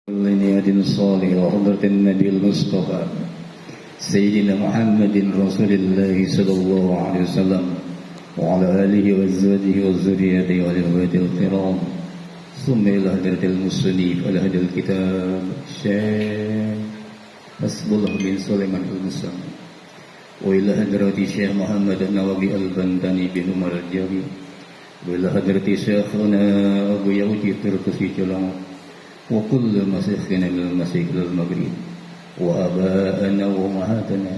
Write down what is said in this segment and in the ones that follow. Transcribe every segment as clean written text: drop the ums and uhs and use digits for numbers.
النياد الصالح وحضرة النبي المصطفى سيدنا محمد رسول الله صلى الله عليه وسلم وعلى آله وأزواجه وذريته والإخوة الكرام ثم إلى حضرة المصنف إلى هذا الكتاب الشيخ حسب الله بن سليمان المسلم وإلى حضرة الشيخ محمد النووي البنداني بن عمر الجاري وإلى حضرة شيخنا أبو يوجي تركسي جلال وكل مسيخنا من المسيح للمغرب وآباءنا وأمهاتنا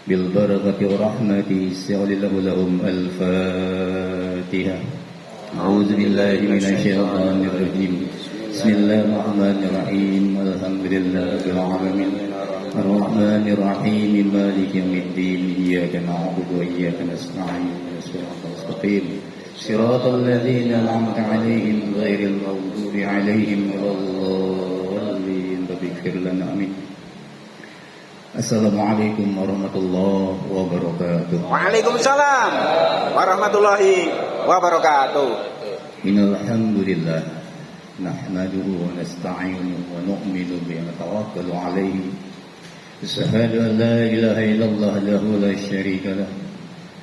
بالبركة ورحمة سعل لهم الفاتحة. أعوذ بالله من الشيطان الرجيم. بسم الله الرحمن الرحيم. الحمد لله رب العالمين الرحمن الرحيم مالك يوم الدين إياك نعبد وإياك نستعين اهدنا الصراط المستقيم صراط الذين أنعمت عليهم غير المغضوب عليهم ولا الضالين رب اغفر لنا آمين. Assalamualaikum warahmatullahi wabarakatuh. Waalaikumsalam warahmatullahi wabarakatuh. Innal hamdalillah nahmaduhu wa nasta'inuhu wa nu'minu bihi wa natawakkalu alayhi. Asyhadu an la ilaha illallah lahu la syarika lah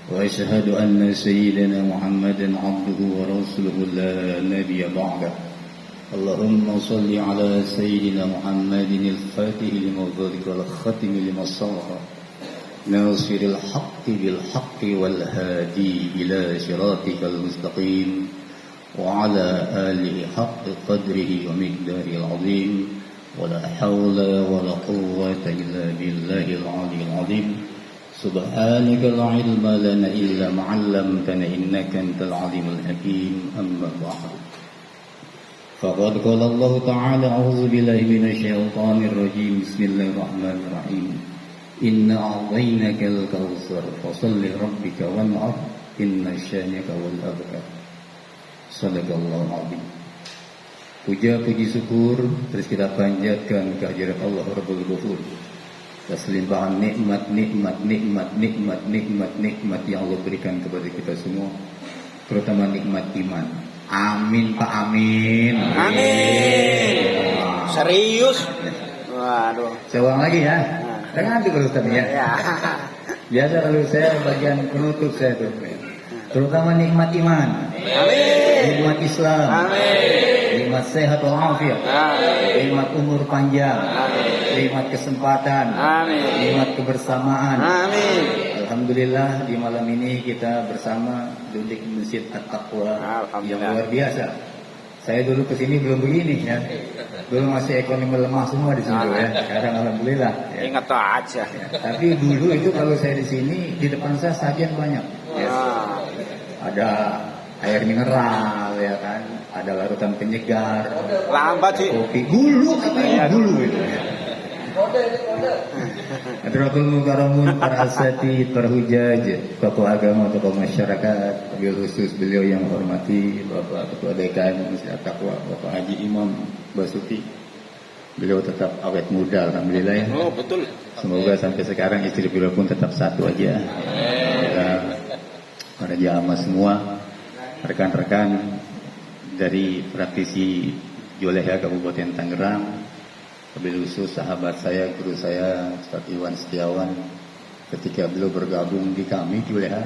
wa asyhadu anna sayyidina Muhammadan 'abduhu wa rasuluhu la nabiyya ba'dahu. Allahumma salli ala sayyidina Muhammadin al-fatih lima ughliqa wal khatim lima sabaqa nasiril haqqi bil haqqi wal hadi ila siratikal mustaqim wa ala alihi haqqi qadrihi wa miqdaril azim wa la hawla wa la quwwata illa billahil aliyyil azim. Subhanaka la ilma lana illa ma 'allamtana innaka antal alimul hakim. Amma ba'd. فقد قال الله تعالى أعوذ بالله من الشيطان الرجيم بسم الله الرحمن الرحيم إنا أعطيناك الكوثر فصل لربك وانحر إن شانئك هو الأبتر. Sadaqallahu azim. Puja-puji syukur terus kita panjatkan kehadirat Allah Rabbul Ghafur atas limpahan nikmat yang Allah berikan kepada kita semua, terutama nikmat iman. Amin Pak, amin. Amin. Serius? Waduh. Saya ulang lagi ya. Jangan dulu Ustaz ya. Biasa kalau saya bagian penutup saya tuh. Terutama nikmat iman. Amin. Nikmat Islam. Amin. Nikmat sehat walafiat. Amin. Nikmat umur panjang. Amin. Nikmat kesempatan. Amin. Nikmat kebersamaan. Amin. Alhamdulillah di malam ini kita bersama duduk di Masjid At-Taqwa yang luar biasa. Saya dulu kesini belum begini ya. Dulu masih ekonomi lemah semua di sini ya. Sekarang alhamdulillah. Ya. Ingat aja. Ya. Tapi dulu itu kalau saya di sini di depan saya sajian banyak. Ya. Ada air mineral ya kan, ada larutan penyegar. Lambat sih. Kopi dulu dulu itu. Ya. Hadratul Mukaramun, para asatidz, para hujaj, tokoh agama, tokoh masyarakat, wabil khusus beliau yang hormati Bapak Ketua DKM Masjid At-Taqwa, Bapak Haji Imam Basuki. Beliau tetap awet muda, alhamdulillah ya. Oh betul. Semoga sampai sekarang istri beliau pun tetap satu aja. Para jamaah semua, rekan-rekan dari praktisi Joleha Kabupaten Tangerang, wabil khusus sahabat saya, guru saya Ustaz Iwan Setiawan, ketika beliau bergabung di kami Juleha,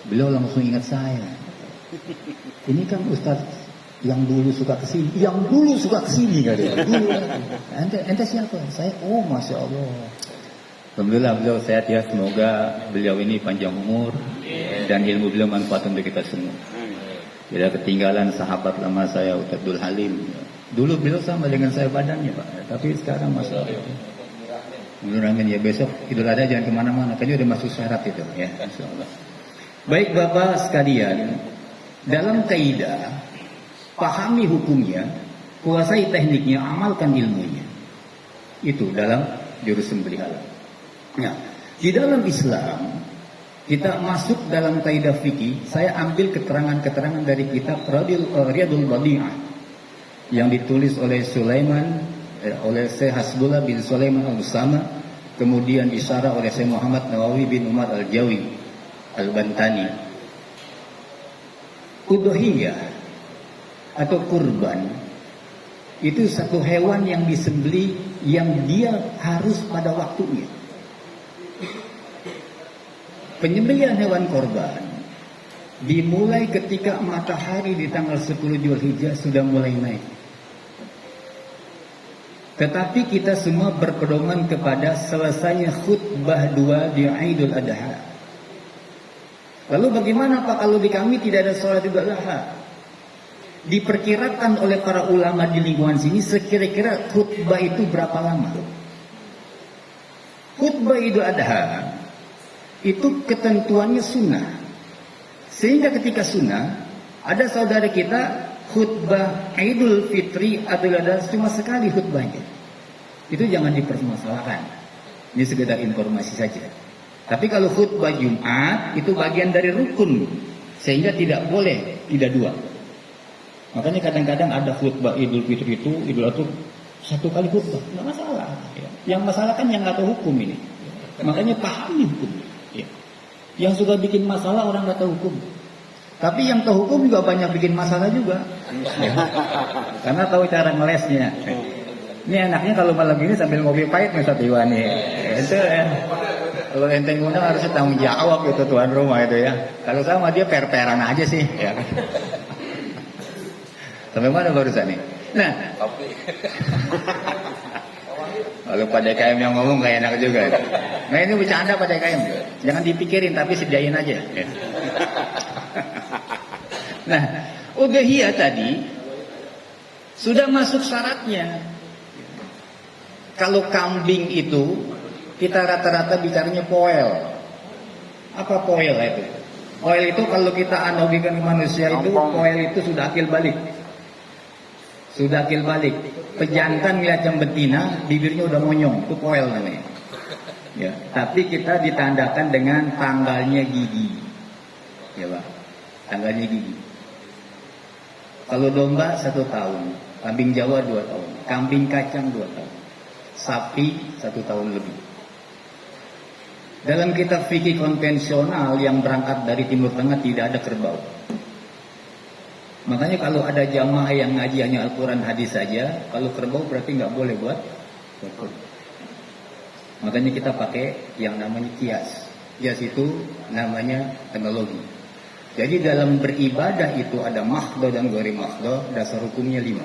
beliau langsung ingat saya. Ini kan Ustaz yang dulu suka kesini, kali ya. Dulu. Ente siapa? Saya. Oh masya Allah. Alhamdulillah beliau sehat ya. Semoga beliau ini panjang umur dan ilmu beliau manfaat untuk kita semua. Tidak ketinggalan sahabat lama saya Ustaz Abdul Halim. Dulu beliau sama dengan saya badannya Pak, tapi sekarang masya Allah. Amin ya, besok Idul Adha jangan kemana-mana, kayaknya udah masuk syarat itu ya, insya Allah. Baik Bapak sekalian, dalam kaidah pahami hukumnya, kuasai tekniknya, amalkan ilmunya. Itu dalam jurus sembelihala. Nah, di dalam Islam kita masuk dalam kaidah fikih. Saya ambil keterangan-keterangan dari kitab Riyadul Badi'ah yang ditulis oleh oleh Syekh Hasbullah bin Sulaiman Al-Usama, kemudian disyarah oleh Syekh Muhammad Nawawi bin Umar Al-Jawi Al-Bantani. Udhiyah atau kurban Itu satu hewan yang disembelih yang dia harus pada waktunya. Penyembelihan hewan korban dimulai ketika matahari di tanggal 10 Zulhijjah sudah mulai naik. Tetapi kita semua berpedoman kepada selesainya khutbah 2 di Idul Adha. Lalu bagaimana Pak kalau di kami tidak ada sholat Idul Adha? Diperkirakan oleh para ulama di lingkungan sini sekira-kira khutbah itu berapa lama? Khutbah Idul Adha itu ketentuannya sunnah. Sehingga ketika sunnah, ada saudara kita khutbah Idul Fitri Idul Adha cuma sekali khutbahnya. Itu jangan dipermasalahkan. Ini sekedar informasi saja. Tapi kalau khutbah Jumat itu bagian dari rukun, sehingga tidak boleh tidak dua. Makanya kadang-kadang ada khutbah Idul Fitri itu, Idul Adha satu kali khutbah, nggak masalah. Yang masalah kan yang nggak tahu hukum ini. Makanya pahami hukum. Yang suka bikin masalah orang nggak tahu hukum. Tapi yang tahu hukum juga banyak bikin masalah juga. Karena tahu cara ngelesnya. Ini enaknya kalau malam ini sambil ngopi pahit Ustaz Iwan nih. Itu ya. Kalau enteng ngundang harusnya tanggung jawab itu tuan rumah itu ya. Kalau sama dia per-peran aja sih. Ya. Sampai mana barusan nih? Nah, kalau Pak DKM yang ngomong gak enak juga. Nah ini bercanda Pak DKM. Jangan dipikirin tapi sediain aja. Nah, udhiyah tadi sudah masuk syaratnya. Kalau kambing itu kita rata-rata bicaranya poel. Apa poel itu? Poel itu kalau kita analogikan manusia itu, poel itu sudah akil balik. Sudah akil balik. Pejantan ngeliat yang betina, bibirnya udah monyong, itu poel namanya. Ya, tapi kita ditandakan dengan tanggalnya gigi. Ya Pak, tanggalnya gigi. Kalau domba 1 tahun, kambing Jawa 2 tahun, kambing kacang 2 tahun, sapi 1 tahun lebih. Dalam kitab fikih konvensional yang berangkat dari Timur Tengah tidak ada kerbau. Makanya kalau ada jamaah yang ngaji hanya Al-Quran hadis saja, kalau kerbau berarti nggak boleh buat kurban. Makanya kita pakai yang namanya kias. Kias itu namanya teknologi. Jadi dalam beribadah itu ada mahdho dan ghairi mahdho, dasar hukumnya 5.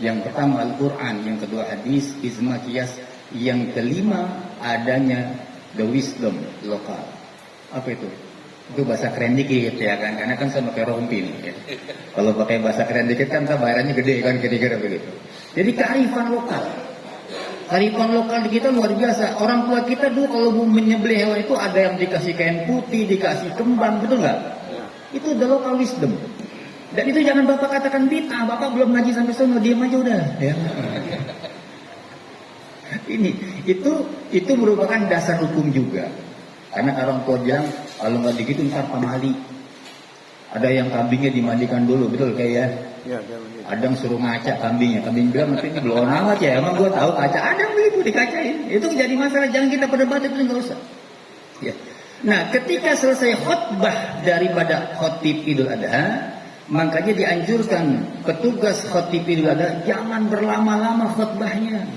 Yang pertama Al-Quran, yang kedua hadis, ijma, kias, yang kelima adanya the wisdom lokal. Apa itu? Itu bahasa keren dikit ya kan, karena kan saya pakai rompi nih ya. Kalau pakai bahasa keren dikit kan bayarannya gede kan, kira-kira begitu. Jadi kearifan lokal. Kearifan lokal di kita luar biasa. Orang tua kita dulu kalau mau menyembelih hewan itu ada yang dikasih kain putih, dikasih kembang, betul nggak? Itu the local wisdom. Dan itu jangan Bapak katakan bid'ah, Bapak belum ngaji sampai sana, diam aja udah ya. Itu merupakan dasar hukum juga. Karena orang tua bilang kalau nggak begitu ntar pamali. Ada yang kambingnya dimandikan dulu, betul kayak ya? Ya, ada yang suruh ngaca kambingnya. Kambing bilang ini belum amat ya, emang gue tahu kaca. Ada begitu dikacain. Itu jadi masalah, jangan kita perdebat itu nggak usah. Ya. Nah, ketika selesai khutbah daripada khotib Idul Adha, makanya dianjurkan petugas khotib Idul Adha jangan berlama-lama khutbahnya.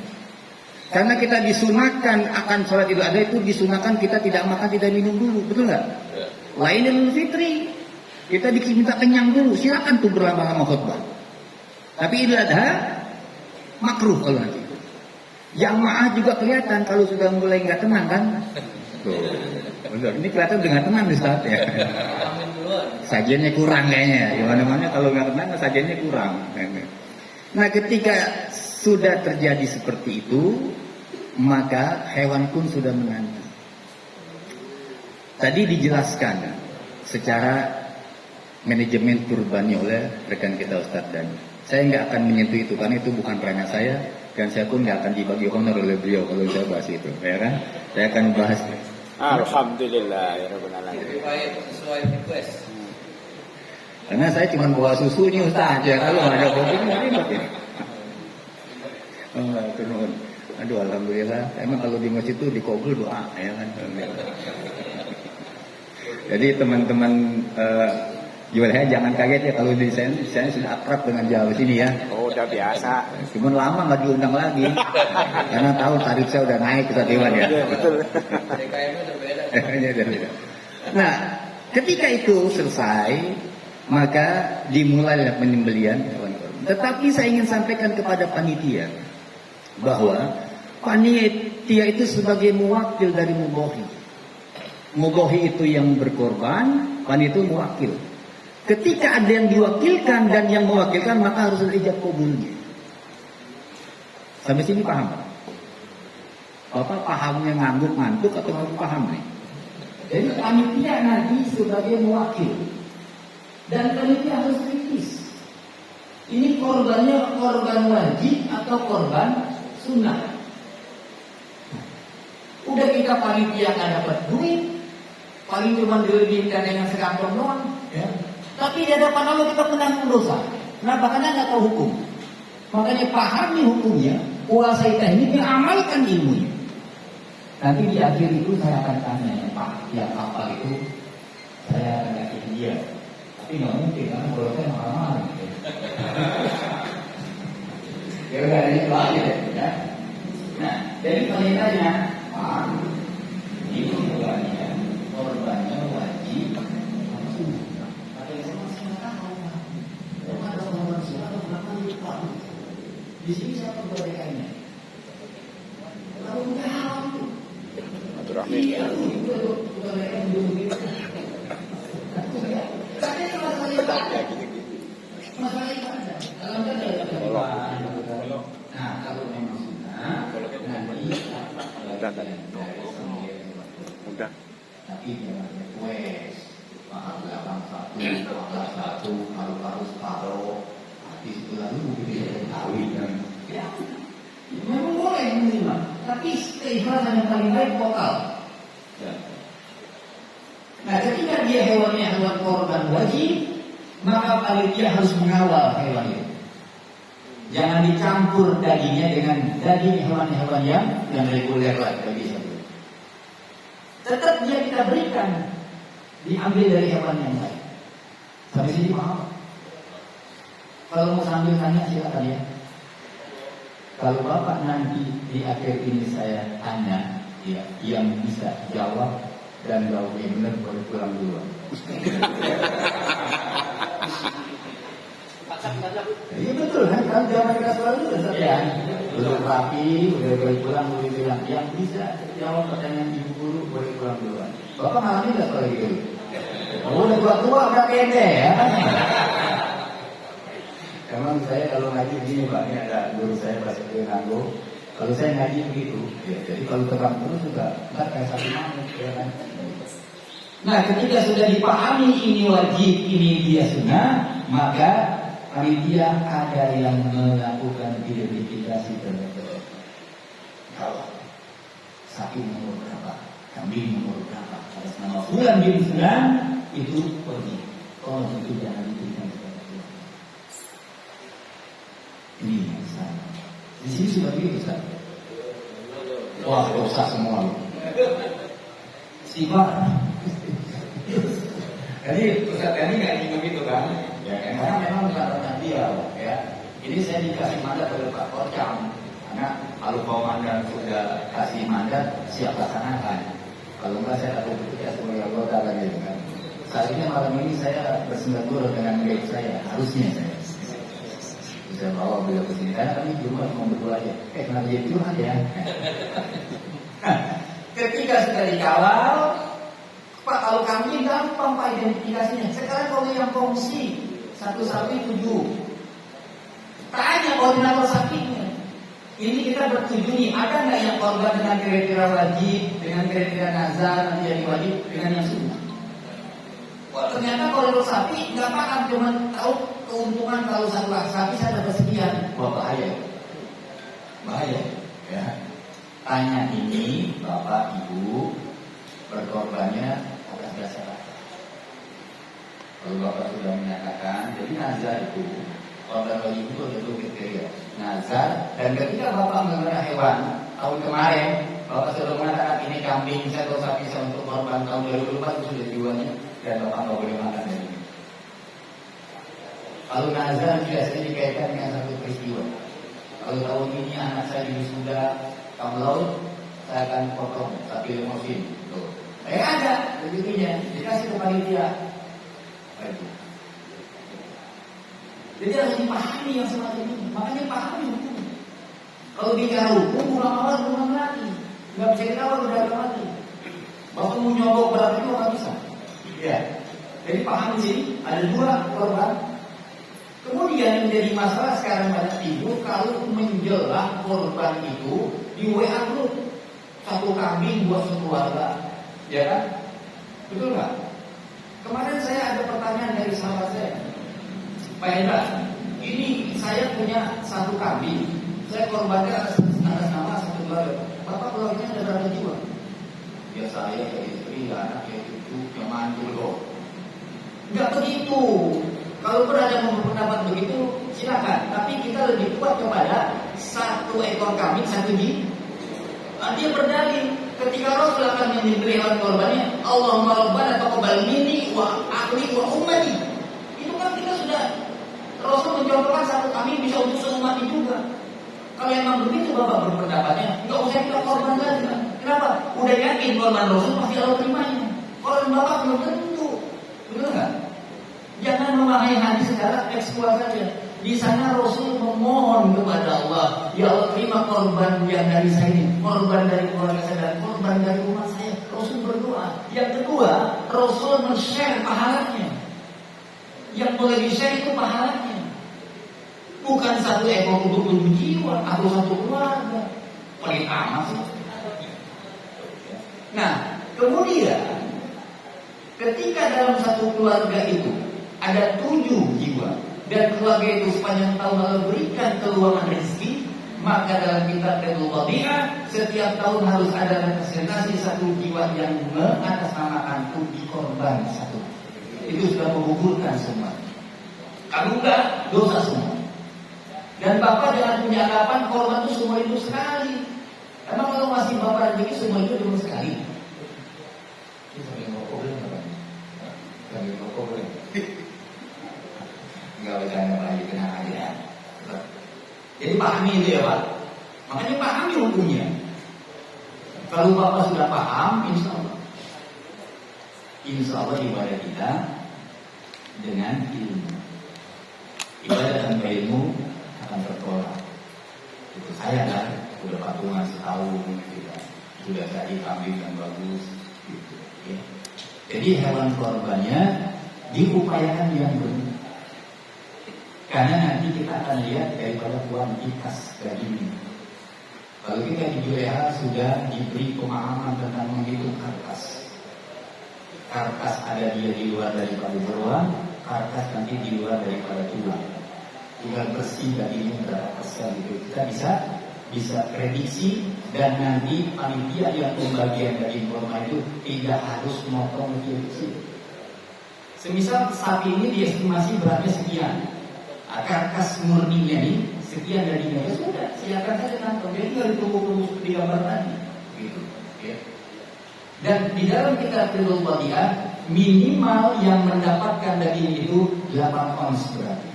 Karena kita disunahkan akan sholat Idul Adha itu disunahkan kita tidak makan, tidak minum dulu, betul nggak? Lain Idul Fitri, kita diminta kenyang dulu, silakan tuh berlama-lama khutbah. Tapi Idul Adha makruh kalau nanti. Jamaah juga kelihatan kalau sudah mulai nggak tenang kan? Tuh, betul. Ini kelihatan dengan tenang Ustaz ya. Sajiannya kurang kayaknya. Gimana-mana kalau nggak tenang sajiannya kurang. Nah, ketika sudah terjadi seperti itu, maka hewan pun sudah menanti. Tadi dijelaskan secara manajemen kurbannya oleh rekan kita Ustadz Dan. Saya nggak akan menyentuh itu karena itu bukan ranah saya dan saya pun nggak akan dibagi honor oleh beliau kalau saya bahas itu, ya kan? Saya akan bahas. Alhamdulillah ya Rabbal Alamin. Sesuai request. Karena saya cuma bawa susu nih Ustaz ya, kalau ada kopinya ribet ini. Turun. Aduh alhamdulillah. Emang kalau di masjid itu dikabul doa ya kan. Jadi teman-teman Juleha jangan kaget ya kalau di saya sudah akrab dengan Jawa sini ya. Oh, Sudah biasa. Cuman lama nggak diundang lagi, karena tahu tarif saya udah naik ke Dewan ya. Iya, betul. DKM-nya berbeda. Iya, berbeda. Nah, ketika itu selesai, maka dimulailah penyembelian hewan korban. Tetapi saya ingin sampaikan kepada panitia bahwa panitia itu sebagai mewakil dari mubohi. Mubohi itu yang berkorban, panitia itu mewakil. Ketika ada yang diwakilkan dan yang mewakilkan, maka harus ada ijab kabulnya. Sampai sini paham? Bapak pahamnya ngantuk atau nggak paham nih? Jadi panitia nanti sebagai mewakil dan panitia harus kritis. Ini korbannya korban wajib atau korban sunnah? Udah kita panitia nggak dapat duit, paling cuma dilebihkan dengan sekantong doang, ya. Tapi di hadapan Allah kita menanggung dosa. Kenapa? Karena nggak tahu hukum. Makanya pahami hukumnya, kuasai tekniknya, amalkan ilmunya. Nanti di akhir itu saya akan tanya, Pak, yang apa itu? Saya akan kasih dia. Tapi nggak mungkin, karena kalau saya mahal-mahal. Ya udah, ini itu aja deh, ya. Nah, jadi penitanya, Pak, ini korbannya wajib. Di sini siapa kemerdekaannya? Kalau udah haram itu. Maturahmi. Iya, itu kemerdekaan dulu gitu. Tapi itu masalah ibadah. Masalah ibadah. Kalau enggak ada ibadah. Nah, kalau memang sunnah, nanti Udah. tapi jangan request. Mahal 81, harus paro. Itu lalu bisa kawin kan? Ya, memang boleh menerima, tapi keikhlasan yang paling baik vokal. Ya. Nah, ketika dia hewannya hewan korban wajib, maka panitia harus mengawal hewan itu. Jangan dicampur dagingnya dengan daging hewan-hewan yang reguler lah, bisa. Tetap dia kita berikan, diambil dari hewan yang lain. Sampai sini paham? Kalau mau sambil tanya silakan ya. Kalau Bapak nanti di akhir ini saya tanya, ya, yang bisa jawab dan jawabnya benar boleh pulang duluan. Iya betul kan? Kalau jawab kita selalu ya, belum rapi, udah boleh pulang, boleh bilang. Yang bisa jawab pertanyaan ibu guru boleh pulang duluan. Bapak ngalami nggak kalau gitu? Oh, udah tua udah pede ya. Emang saya kalau ngaji begini Pak, ini ada guru saya bahasa Nanggo. Kalau saya ngaji begitu, ya, jadi kalau terbang terus juga nggak kayak satu mamut, ya kan? Nah, ketika sudah dipahami ini wajib, ini dia sunnah, maka panitia ada yang melakukan identifikasi terhadap kalau sapi nomor berapa, kambing nomor berapa, atas nama bulan bin Fulan itu pergi. Oh, itu jangan diberikan. Ini sama. Di sini sudah begitu Ustaz. Wah, dosa semua. Sifat. Jadi Ustaz ini nggak ingin begitu kan? Ya, karena memang bukan dia, ya. Ini saya dikasih mandat oleh Pak Korcam. Karena kalau Pak Mandat sudah kasih mandat, siap laksanakan. Kalau enggak saya takut ya sebagai anggota lagi kan. Seharusnya malam ini saya bersendiri dengan baik saya, harusnya saya. Saya bawa beliau ke sini, karena kami cuma mau berdua aja. Kenapa jadi curhat ya? Ketika sudah dikawal, Pak, kalau kami gampang Pak identifikasinya. Sekarang kalau yang kongsi satu sapi 7, tanya koordinator sapinya. Ini kita bertujuh nih, ada nggak yang korban dengan kriteria wajib, dengan kriteria nazar, nanti jadi wajib, dengan yang sunnah? Wah, ternyata koridor sapi nggak paham, cuma tahu keuntungan kalau satu sapi saya dapat sekian. Wah, bahaya, ya. Tanya ini Bapak Ibu berkorbannya atas dasar apa? Kalau Bapak sudah menyatakan, jadi nazar itu korban wajib itu ada 2 kriteria, nazar, dan ketika Bapak mengenai hewan tahun kemarin, Bapak sudah mengatakan ini kambing saya atau sapi saya untuk korban tahun 2004 itu sudah dijualnya. Dan Bapak nggak boleh makan dari ini. Kalau nazar biasanya dikaitkan dengan satu peristiwa. Kalau tahun ini anak saya di wisuda tahun lalu, saya akan potong sapi limosin. Ada begitunya, dikasih ke panitia. Jadi harus dipahami yang semacam ini. Makanya pahami hukum. Kalau bicara hukum, ulama lagi. Nggak bisa ketawa udah mati. Bapak mau nyogok berapa itu nggak bisa. Ya. Jadi pahami sini ada dua korban. Kemudian yang menjadi masalah sekarang pada ibu kalau menjelang korban itu di WA group satu kambing buat sekeluarga, ya kan? Betul nggak? Kemarin saya ada pertanyaan dari sahabat saya, Pak Hendra, ini saya punya satu kambing, saya korbankan atas nama satu keluarga. Bapak keluarganya ada berapa jiwa? Ya saya, ya istri, ya anak, ya cucu, ya mantu loh. Enggak begitu. Kalau ada pendapat begitu, silakan. Tapi kita lebih kuat kepada satu ekor kambing, satu jiwa. Dia berdalil ketika Rasul akan menyembelih hewan korbannya, Allahumma rabbana taqabbal minni wa akli wa ummati. Itu kan kita sudah Rasul mencontohkan satu kambing bisa untuk seumat juga. Kalau memang begitu Bapak berpendapatnya, nggak usah kita korban lagi. Kenapa? Udah yakin korban Rasul pasti Allah terimanya. Korban Bapak belum tentu, betul nggak? Jangan memahami hadis secara tekstual saja. Di sana Rasul memohon kepada Allah, ya Allah terima korban yang dari saya ini, korban dari keluarga saya dan korban dari umat saya. Rasul berdoa. Yang kedua, Rasul men-share pahalanya. Yang boleh di-share itu pahalanya. Bukan satu ekor untuk 7 jiwa atau satu keluarga. Paling amat sih. Nah, kemudian ketika dalam satu keluarga itu ada 7 jiwa dan keluarga itu sepanjang tahun lalu berikan keluangan rezeki, maka dalam kitab Qadul Qadiyah setiap tahun harus ada representasi satu jiwa yang mengatasnamakan tujuh korban satu. Itu sudah menggugurkan semua. Kalau enggak, dosa semua. Dan Bapak jangan punya anggapan korban itu semua itu sekali. Emang kalau masih Bapak rezeki semua itu cuma sekali? Ini sambil ngokok boleh nggak? Sambil ngokok boleh? Enggak bercanda lagi, tenang aja. Jadi pahami itu ya Pak. Makanya pahami hukumnya. Kalau Bapak sudah paham, insya Allah ibadah kita dengan ilmu. Ibadah tanpa ilmu akan tertolak. Itu saya kan, udah patungan setahun, gitu. Sudah cari kambing yang bagus, gitu. Ya. Jadi hewan korbannya diupayakan yang benar. Karena nanti kita akan lihat daripada kuantitas daging. Kalau kita di Juleha sudah diberi pemahaman tentang menghitung karkas. Karkas ada dia di luar daripada jeroan, karkas nanti di luar daripada tulang. Tinggal bersih dagingnya berapa persen gitu. Kita bisa prediksi dan nanti panitia yang pembagian daging korban itu tidak harus motong kecil-kecil. Semisal sapi ini diestimasi beratnya sekian. Karkas murninya ini sekian dagingnya, ya sudah silakan saja nonton. Jadi nggak ditunggu-tunggu seperti gambar tadi, gitu. Ya. Dan di dalam kitab Qadul Qadiyah minimal yang mendapatkan daging itu 8 ons berarti.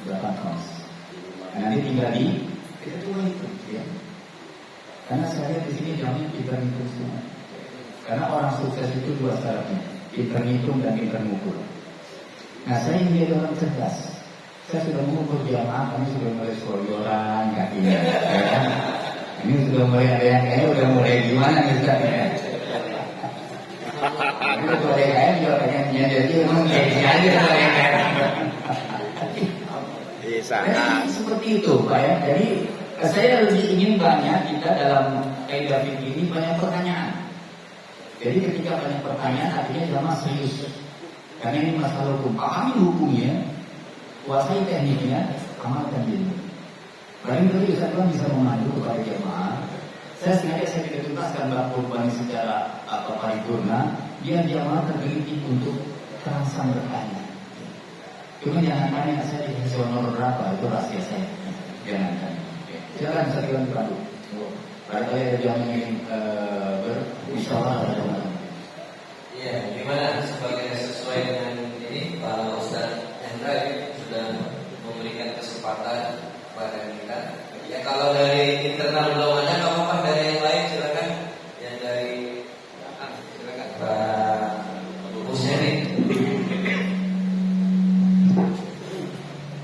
8 ons. Nanti tinggal kita coba itu, ya. Karena saya lihat di sini jamnya pintar ngitung semua. Karena orang sukses itu 2 syaratnya, pintar ngitung dan pintar mengukur. Nah saya ini jadi orang cerdas. Saya sudah mengukur jamaah, kami sudah mulai selonjoran kakinya, ya kan? Ini sudah mulai ada yang kayaknya udah mulai gimana nih Ustaz ya? Ini udah ada yang kayaknya juga pengennya jadi memang jadi aja kalau yang kayaknya. Bisa. Jadi seperti itu Pak ya. Jadi saya lebih ingin banyak kita dalam kaidah fikih ini banyak pertanyaan. Jadi ketika banyak pertanyaan artinya jamaah serius. Karena ini masalah hukum, pahami hukumnya, kuasai tekniknya, amalkan diri. Paling tadi Ustaz bisa memandu kepada jemaah. Saya tidak tuntaskan bab kurban secara paripurna, dia jamaah tergelitik untuk terangsang bertanya. Cuma jangan tanya saya dikasih honor berapa, itu rahasia saya. Jangan tanya. Silakan Ustaz dipandu. Barangkali ada yang ingin berbicara. Iya, gimana sebagai sesuai dengan ini Pak kesempatan kepada kita. Ya kalau dari internal belum ada nggak apa-apa, dari yang lain silakan. Yang dari silakan Pak Hussein.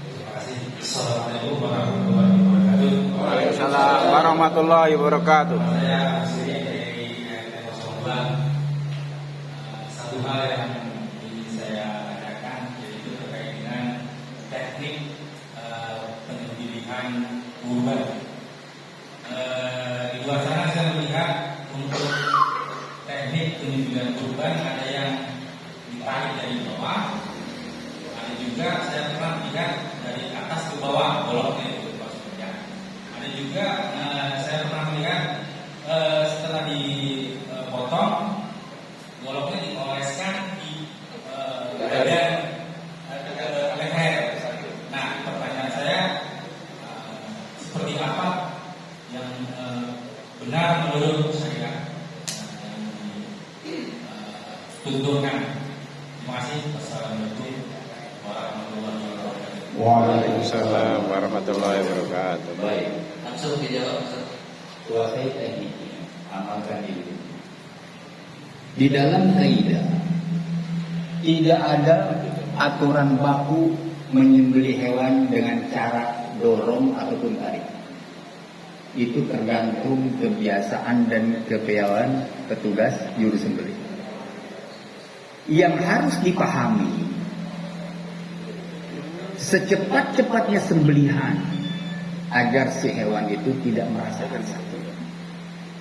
Terima kasih. Assalamualaikum warahmatullahi wabarakatuh. Waalaikumsalam warahmatullahi wabarakatuh. Saya Hussein dari RT 02. Satu hal yang ingin saya tanyakan yaitu terkait dengan teknik penyembelihan kurban. Di luar sana saya melihat untuk teknik penyembelihan kurban ada yang ditarik dari bawah, ada juga saya pernah lihat dari atas ke bawah, bolongnya itu maksudnya. Ada juga saya pernah melihat setelah dipotong, bolongnya dioleskan di bagian leher. Nah, pertanyaan saya seperti apa yang benar menurut saya yang dituturkan. Terima kasih. Wassalamualaikum warahmatullahi wabarakatuh. Waalaikumsalam warahmatullahi wabarakatuh. Baik, Langsung dijawab. kuasai tekniknya, amalkan itu. Di dalam kaidah tidak ada aturan baku menyembelih hewan dengan cara dorong ataupun tarik. Itu tergantung kebiasaan dan kepiawaian petugas juru sembelih. Yang harus dipahami, secepat-cepatnya sembelihan agar si hewan itu tidak merasakan sakit,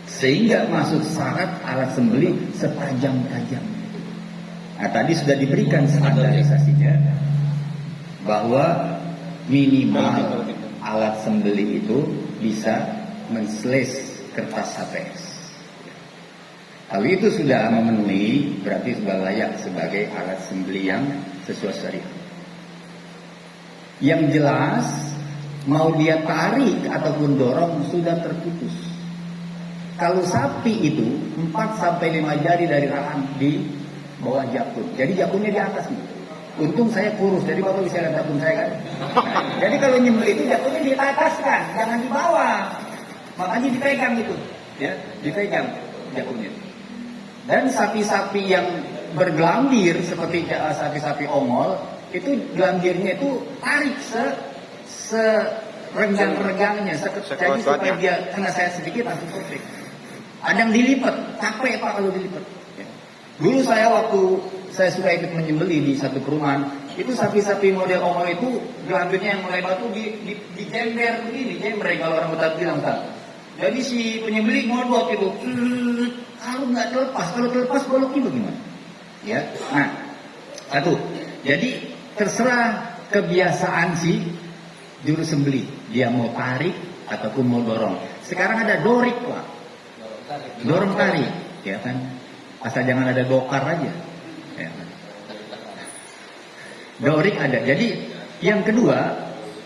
sehingga masuk syarat alat sembelih setajam-tajam. Nah, tadi sudah diberikan standarisasinya bahwa minimal alat sembelih itu bisa men-slash kertas HPS. Kalau itu sudah memenuhi, berarti sudah layak sebagai alat sembelih yang sesuai syariat. Yang jelas, mau dia tarik ataupun dorong sudah terputus. Kalau sapi itu 4-5 jari dari rahang di bawah jakun. Jadi jakunnya di atas nih. Untung saya kurus, jadi bapak bisa lihat jakun saya kan. Nah, jadi kalau nyembelih itu jakunnya di atas kan, jangan di bawah. Makanya dipegang itu, ya, dipegang jakunnya. Dan sapi-sapi yang bergelambir seperti sapi-sapi ongol, itu gelambirnya itu tarik serenggang-renggangnya, jadi supaya dia kena saya sedikit langsung perfect. Ada yang dilipat, capek pak kalau dilipat. Dulu saya waktu saya suka ikut menyembelih di satu perumahan, itu sapi-sapi model ongol itu gelambirnya yang mulai batu di jember begini, jember kalau orang Betawi bilang tak. Jadi si penyembelih ngodot itu, kalau nggak terlepas, kalau terlepas boloknya bagaimana? Ya, nah satu. Jadi terserah kebiasaan si juru sembelih, dia mau tarik ataupun mau dorong. Sekarang ada dorik pak, dorong tarik, ya kan? Asal jangan ada dokar aja. Ya. Dorik ada. Jadi yang kedua,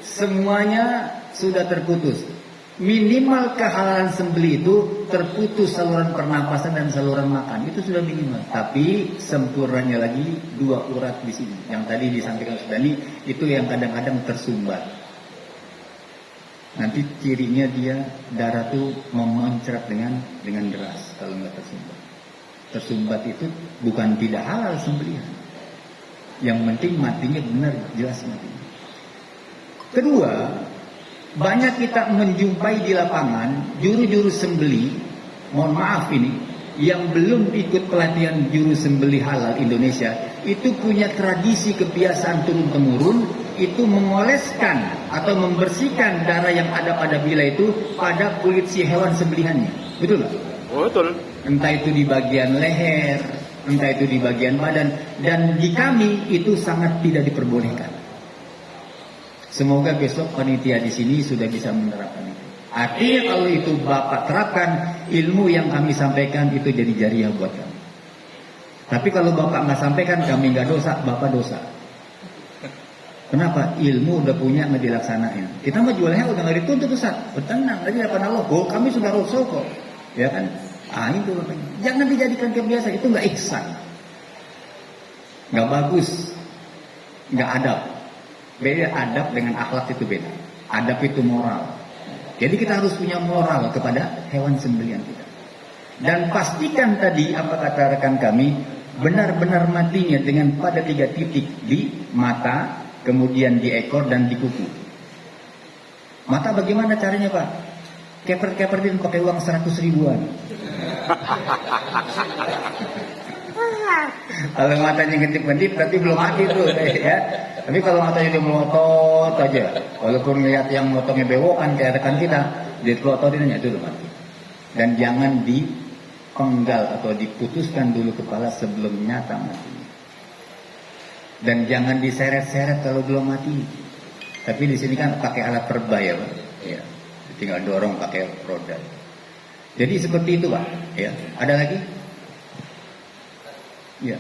semuanya sudah terputus. Minimal kehalalan sembelih itu terputus saluran pernapasan dan saluran makan. Itu sudah minimal. Tapi sempurnanya lagi 2 urat di sini. Yang tadi disampaikan Sudani, itu yang kadang-kadang tersumbat. Nanti cirinya dia darah tuh memuncrat dengan deras kalau nggak tersumbat. Tersumbat itu bukan tidak halal sembelihan. Yang penting matinya benar, jelas matinya. Kedua, banyak kita menjumpai di lapangan juru-juru sembelih, mohon maaf ini, yang belum ikut pelatihan juru sembelih halal Indonesia, itu punya tradisi kebiasaan turun-temurun, itu mengoleskan atau membersihkan darah yang ada pada bila itu pada kulit si hewan sembelihannya. Betul nggak? Betul. Entah itu di bagian leher, entah itu di bagian badan, dan di kami itu sangat tidak diperbolehkan. Semoga besok panitia di sini sudah bisa menerapkan itu. Artinya kalau itu Bapak terapkan, ilmu yang kami sampaikan itu jadi jariah buat kami. Tapi kalau Bapak nggak sampaikan, kami nggak dosa, Bapak dosa. Kenapa? Ilmu udah punya, nggak dilaksanain. Kita mah jualnya udah nggak dituntut Ustaz. Tenang, lagi apa Allah? Oh, kami sudah roadshow kok, ya kan? Ah itu jangan dijadikan kebiasaan, itu nggak ihsan, nggak bagus, nggak adab. Beda adab dengan akhlak itu beda. Adab itu moral. Jadi kita harus punya moral kepada hewan sembelihan kita. Dan pastikan tadi apa kata rekan kami, benar-benar matinya dengan pada 3 titik di mata, kemudian di ekor dan di kuku. Mata bagaimana caranya Pak? Keper-keperin pakai uang 100 ribuan. Kalau matanya ngedip-ngedip berarti belum mati tuh ya. Tapi kalau matanya dia melotot aja, walaupun lihat yang motongnya bewokan kayak rekan kita, dia pelototin aja itu udah mati. Dan jangan dipenggal atau diputuskan dulu kepala sebelum nyata mati. Dan jangan diseret-seret kalau belum mati. Tapi di sini kan pakai alat perba ya Pak. Ya. Tinggal dorong pakai roda. Jadi seperti itu Pak. Ya. Ada lagi? Ya.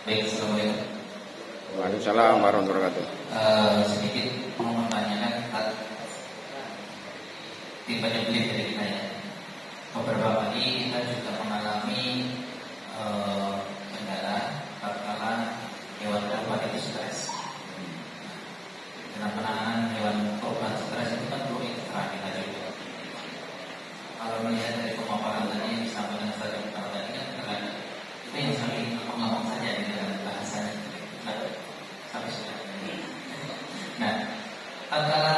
Baik, assalamualaikum. Waalaikumsalam warahmatullahi wabarakatuh. Sedikit mau menanyakan di penyembelih dari kita ya. Beberapa kali kita juga mengalami kendala tatkala hewan kurban itu stres. Dalam penanganan hewan kurban stres itu kan perlu istirahat kita juga. Kalau melihat dari pemaparan tadi yang disampaikan Ustaz tadi kan terkadang itu yang sampai ngomong saja di dalam bahasanya sampai sudah. Nah, tatkala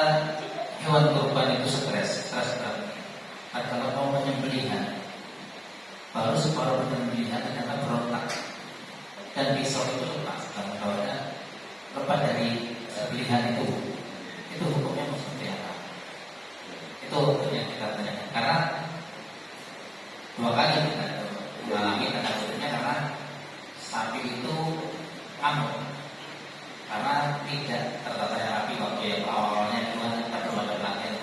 hewan kurban itu stres berat. Tatkala mau penyembelihan, baru separuh penyembelihan ternyata berontak dan pisau itu lepas. Karena lepas dari pilihan itu hukumnya seperti apa? Itu yang kita tanyakan. Karena 2 kali kita mengalami tanda kutipnya karena sapi itu ngamuk karena tidak tertata rapi waktu yang awalnya itu pada pelatihan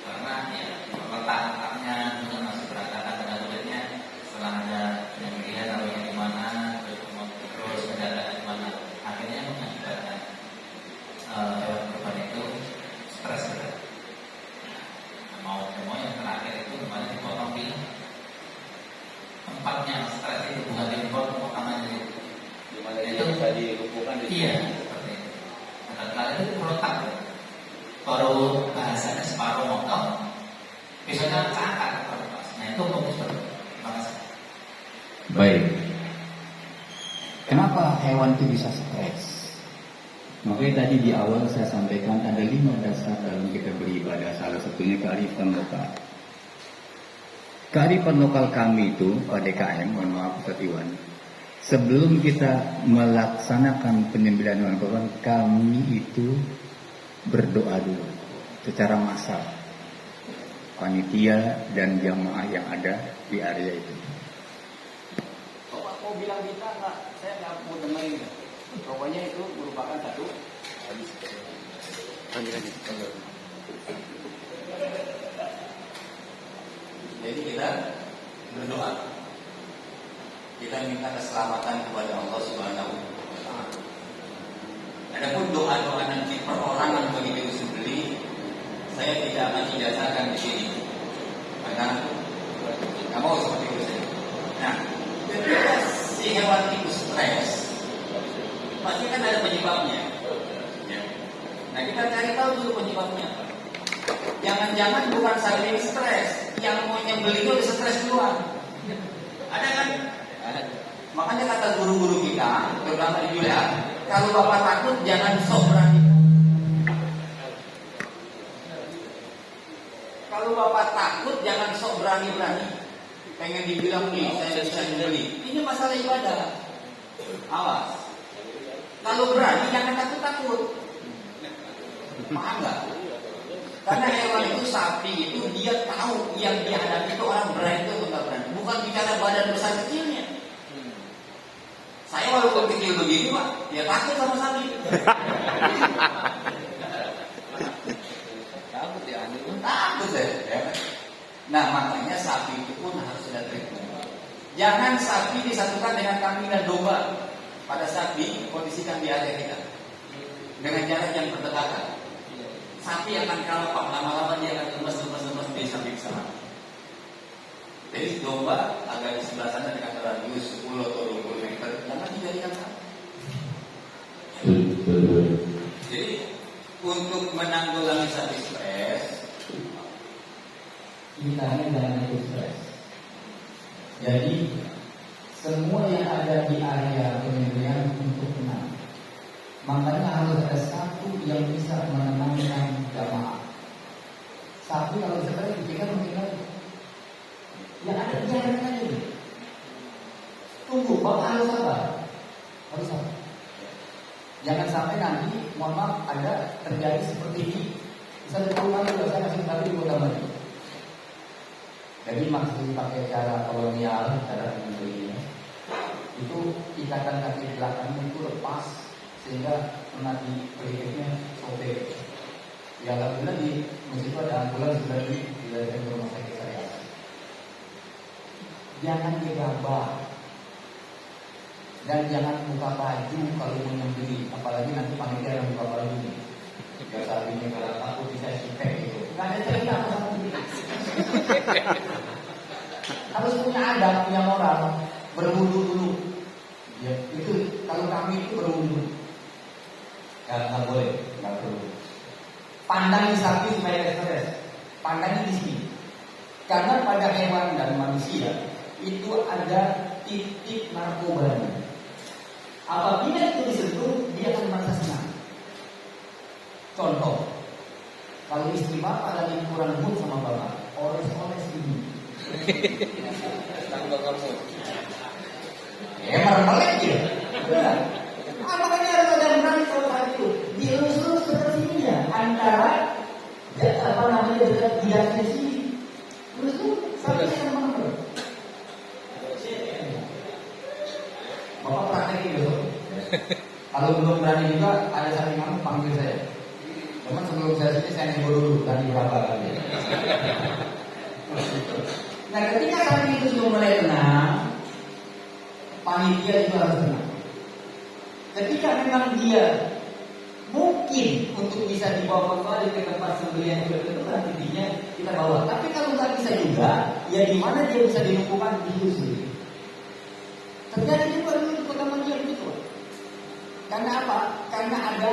karena ya letaknya dengan masih berantakan tanda kutipnya setelah ada penyembelihan lalu yang dimana terus mendadak di mana akhirnya mengakibatkan hewan kurban itu stres berat. Mau yang terakhir itu kemarin dipotong di tempatnya stres itu bukan di potongannya itu bisa dilumpuhkan iya seperti itu. Nah, kali itu berotak baru bahasanya separuh motong biasanya cakar nah itu fokus betul. Terima kasih. Baik. Kenapa hewan itu bisa stres? Makanya tadi di awal saya sampaikan ada 5 dasar dalam kita beribadah. Salah satunya kearifan lokal. Kearifan lokal kami itu Pak DKM, mohon maaf Ustaz Iwan, sebelum kita melaksanakan penyembelihan hewan kurban, kami itu berdoa dulu secara massal, panitia dan jamaah yang ada di area itu. Bapak mau bilang kita nggak, saya nggak mau dengerin. Pokoknya itu merupakan satu hadis. Jadi kita berdoa, kita minta keselamatan kepada Allah Subhanahu wa Ta'ala. Adapun doa-doa nanti perorangan begitu disembelih, saya tidak akan ijazahkan di sini, karena nggak mau seperti itu saja. Nah, ketika si hewan itu stres, pasti kan ada penyebabnya. Ya. Nah, kita cari tahu dulu penyebabnya. Jangan-jangan bukan saling stres, yang mau nyembelih itu stres duluan. Ada kan? Ada. Makanya kata guru-guru kita, terutama di Julia, kalau bapak takut jangan sok berani. Kalau bapak takut jangan sok berani-berani. Pengen dibilang nih, saya bisa nyembelih. Ini masalah ibadah. Awas. Kalau berani jangan takut-takut. Paham nggak? Karena hewan itu sapi itu dia tahu yang dia hadapi itu orang berani itu atau berani. Bukan bicara badan besar kecilnya. Saya walaupun kecil begini Pak, ya takut sama sapi. Takut ya, takut ya. Nah makanya sapi itu pun harus ada treatment. Jangan sapi disatukan dengan kambing dan domba. Pada saat dikondisikan di area kita dengan jarak yang berdekatan, sapi akan kalah Pak, lama-lama dia akan lemes di samping sana. Jadi domba agak di sebelah sana dengan radius 10 atau 20 meter, jangan dijadikan sama. Jadi untuk menanggulangi satu stres, kita jangan ikut stres. Jadi semua yang ada di area penyembelihan untuk tenang. Makanya harus ada satu yang bisa menenangkan jamaah. Satu kalau stres dipikir mungkin yang ada jangan aja. Tunggu, Bapak harus sabar. Harus sabar. Jangan sampai nanti, mohon maaf, ada terjadi seperti ini. Bisa berulang juga, saya masih tadi dua gambar. Jadi masih pakai cara kolonial, cara penyembelihan. Itu ikatan kaki belakangnya itu lepas sehingga nanti berikutnya sobek. Ya alhamdulillah di masjid ada ambulan sudah dilarikan ke rumah sakit saya. Jangan gegabah dan jangan buka baju kalau menyembeli, apalagi nanti panitia yang buka baju. Ya saat ini kalau aku bisa sipek itu, nggak ada cerita sama dia. Harus punya adab, punya moral, berwudu dulu. Ya itu kalau kami itu berwudu, nggak boleh, nggak perlu. Pandangi sapi supaya stres, pandangi di sini. Karena pada hewan dan manusia itu ada titik narkobanya. Apabila itu disentuh, dia akan merasa senang. Contoh, kalau istri bapak lagi kurang mood sama bapak, oles-oles ini. Merem-melek dia. Benar. Makanya harus ada berani kalau saat itu dielus-elus ke sininya antara apa namanya dekat biasanya sini. Terus itu sampai sama-sama. Bapak praktekin besok. Kalau belum berani juga, ada samping kamu panggil saya. Cuman sebelum saya sini saya ngebor dulu berani berapa kali. Nah ketika samping itu sudah mulai tenang, panitia juga harus tenang. Ketika memang dia mungkin untuk bisa dibawa kembali ke tempat sembelihan itu berarti kita bawa. Tapi kalau nggak bisa juga, ya di mana dia bisa dilumpuhkan di sendiri. Terjadi juga dulu pertama dia begitu. Karena apa? Karena ada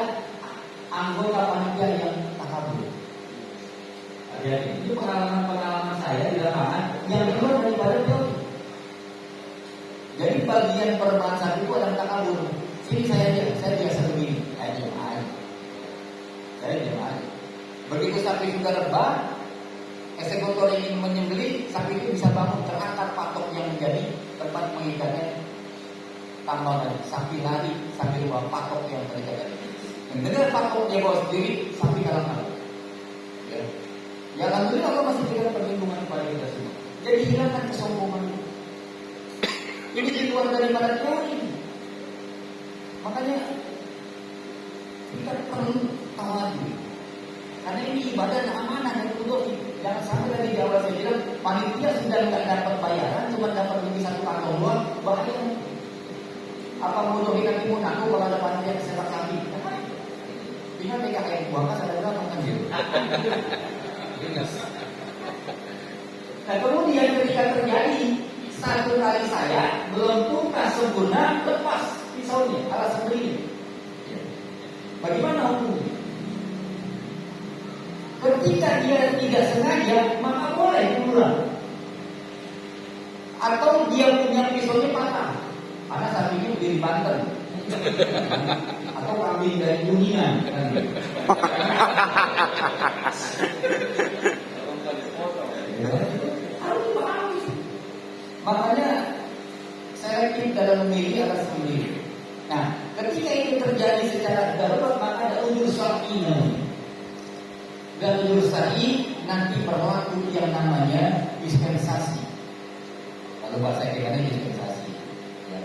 anggota panitia yang takabur. Ini pengalaman saya di lapangan yang keluar daripada teori. Jadi bagian perubahan sapi itu adalah takabur. Sini saya biasa begini, saya diam aja. Begitu sapi sudah rebah, eksekutor ingin menyembelih, sapi itu bisa bangun terangkat patok yang menjadi tempat mengikatnya tambahan. Sapi lari sambil bawa patok yang terikat tadi. Dengan patok dia bawa sendiri, sapi kalah. Ya alhamdulillah Allah masih berikan perlindungan kepada kita semua. Jadi hilangkan kesombongan. Ini di luar daripada teori. Makanya kita perlu tawadhu. Karena ini ibadah dan amanah dan kudus. Jangan sampai dari di awal saya bilang panitia sudah tidak dapat bayaran, cuma dapat beli satu kantong doang, bahaya. Apa mau dohikan imun aku kalau ada panitia kesepak sapi? Tinggal TKN buangkas ada berapa kan gitu. Nah kemudian ketika terjadi satu kali saya belum tuntas sempurna, lepas pisaunya, alas sembelihnya. Bagaimana hukumnya? Ketika dia tidak sengaja, maka boleh pulang. Atau dia punya pisaunya patah, karena saat ini di Banten. Atau kambing dari Kuningan. Makanya saya yakin dalam memilih atas memilih. Nah, ketika itu terjadi secara darurat, maka ada uzur syar'i. Dan uzur syar'i nanti berlaku yang namanya dispensasi. Kalau bahasa kita ini dispensasi. Ya.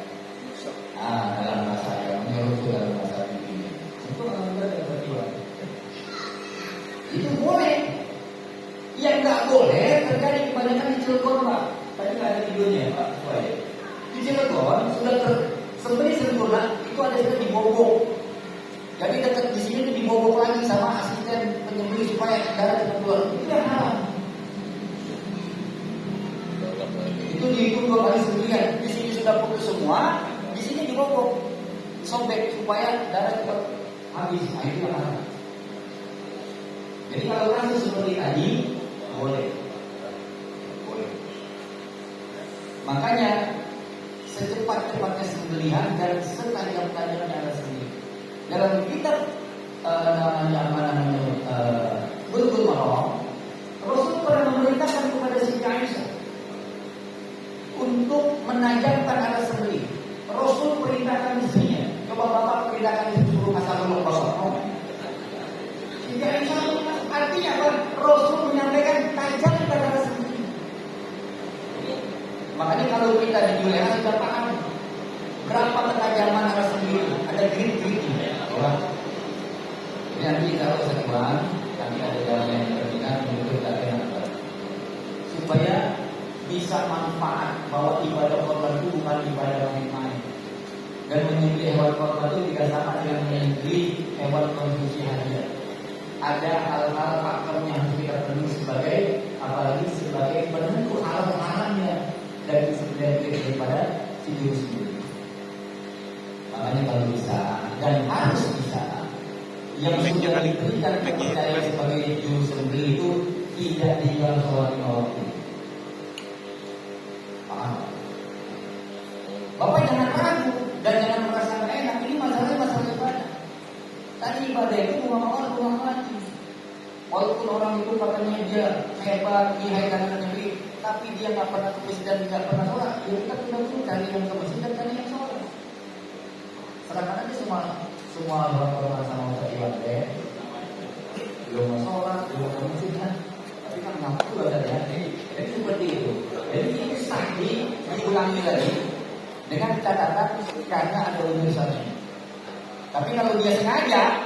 Dalam bahasa yang menyeluruh dalam bahasa ini. Itu itu boleh. Yang nggak boleh terjadi kebanyakan di Cilegon, Pak. Tadi nggak ada videonya, Pak. Di Cilegon sudah sembelih sempurna, itu ada yang dibobok. Jadi dekat di sini itu dibobok lagi sama asisten penyembelih supaya darah cepat keluar. Itu yang haram. 2 kali sembelihan. Di sini sudah putus semua, di sini dirobok, sobek supaya darah cepat habis. Nah, itu yang ada. Jadi kalau kasus seperti tadi boleh. Makanya secepat-cepatnya sembelihan dan setajam-tajamnya ada sendiri. Dalam kitab Bulughul Maram, Rasul pernah memerintahkan kepada Siti Aisyah untuk menajamkan alat sembelih. Rasul perintahkan istrinya. Coba bapak perintahkan istri suruh masalul basar. Siti Aisyah artinya apa? Rasul menyampaikan tajamkan alat sembelih. Makanya kalau kita di Juleha sudah paham berapa ketajaman alat sembelih. Ada grid-gridnya. Ini nanti kalau sekarang kami ada dalam yang terbinar menutup data supaya bisa manfaat bahwa ibadah korban itu bukan ibadah main-main. Dan menyembelih hewan korban itu tidak sama dengan menyembelih hewan konsumsi harian. Ada hal-hal faktornya yang harus kita penuhi sebagai, apalagi sebagai penentu haram-haramnya dari sebenarnya daripada si juru sembelih. Makanya kalau bisa dan harus bisa, yang sudah diberikan kepercayaan sebagai juru sembelih itu tidak tinggal sholat 5 waktu. Paham? Bapak jangan ragu dan jangan merasa nggak enak. Ini masalah ibadah. Tadi ibadah itu bunga mati. Walaupun orang itu katanya dia hebat, kiai kanan negeri, tapi dia nggak pernah ke masjid dan nggak pernah sholat. Ya kita tinggal cari yang ke masjid dan cari yang sholat. Serahkan aja semua orang sama Ustaz Iwan deh. Belum mau sholat, belum mau masjid kan? Tapi kan ngaku juga ya. Jadi seperti itu. Jadi ini sahih diulangi lagi dengan catatan karena ada urusannya. Tapi kalau dia sengaja,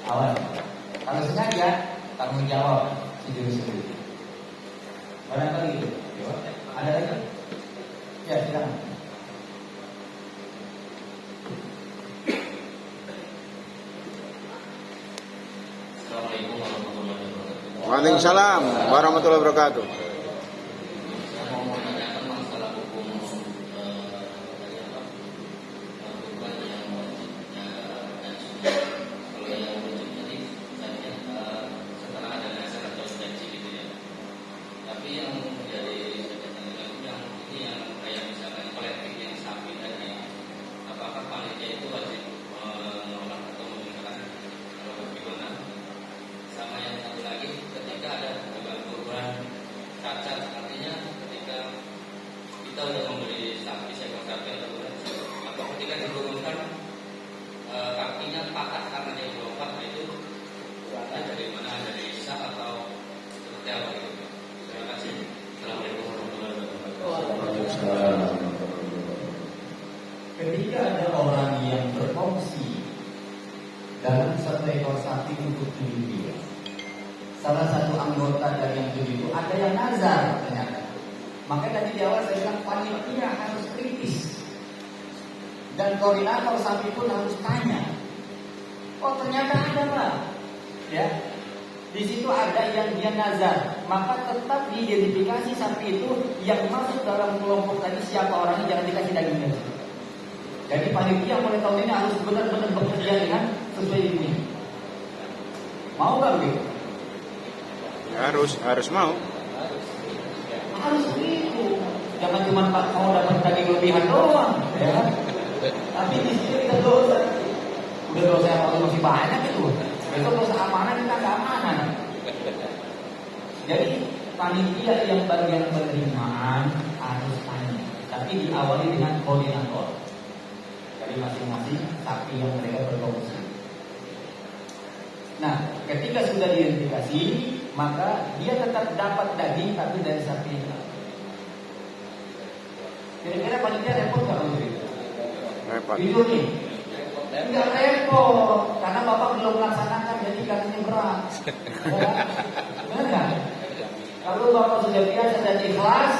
awas. Kalau sengaja, tanggung jawab si juru sembelih. Barangkali itu. Ada lagi? Ya, silakan. Assalamualaikum warahmatullahi wabarakatuh. Waalaikumsalam warahmatullahi wabarakatuh. Saya mau menanyakan masalah hukum melakukan yang wajibnya dan sunnah. Kalau yang wajib tadi misalnya setelah ada dasar atau janji gitu ya. Tapi yang menjadi yang ini yang kayak misalkan kolektif yang sapi tadi, apakah panitia itu wajib menolak atau meninggalkan? Kalau bagaimana? Sama yang satu lagi, ketika ada hewan kurban cacat, artinya ketika kita sudah membeli sapi, seekor sapi atau atau ketika diturunkan kakinya patah karena dia melompat, itu dari mana, dari sah atau seperti apa gitu? Terima kasih. Assalamualaikum warahmatullahi wabarakatuh. Ketika ada orang yang berfungsi dalam satu ekor sapi untuk 7 dia, salah satu anggota dari yang 7 itu ada yang nazar ternyata. Maka tadi di awal saya bilang panitia harus kritis dan koordinator sapi pun harus tanya. Oh ternyata ada Pak, ya. Di situ ada yang dia nazar, maka tetap diidentifikasi sapi itu yang masuk dalam kelompok tadi siapa orangnya, jangan dikasih dagingnya. Jadi panitia mulai tahun ini harus benar-benar bekerja dengan sesuai ilmunya. Mau nggak begitu? Harus mau. Harus begitu. Jangan cuma Pak mau dapat daging lebihan doang, ya. Tapi di sini kita dosa. Udah dosa yang masih banyak itu. Besok dosa amanah kita nggak amanah. Jadi panitia yang bagian penerimaan harus tanya. Tapi diawali dengan koordinator dari masing-masing sapi yang mereka berfungsi. Nah, ketika sudah diidentifikasi, maka dia tetap dapat daging tapi dari sapi yang lain. Kira-kira panitia repot nggak kalau gitu? Repot. Jujur nih, nggak repot karena bapak belum melaksanakan, jadi katanya berat. Ya, benar nggak? Kalau bapak sudah biasa dan ikhlas,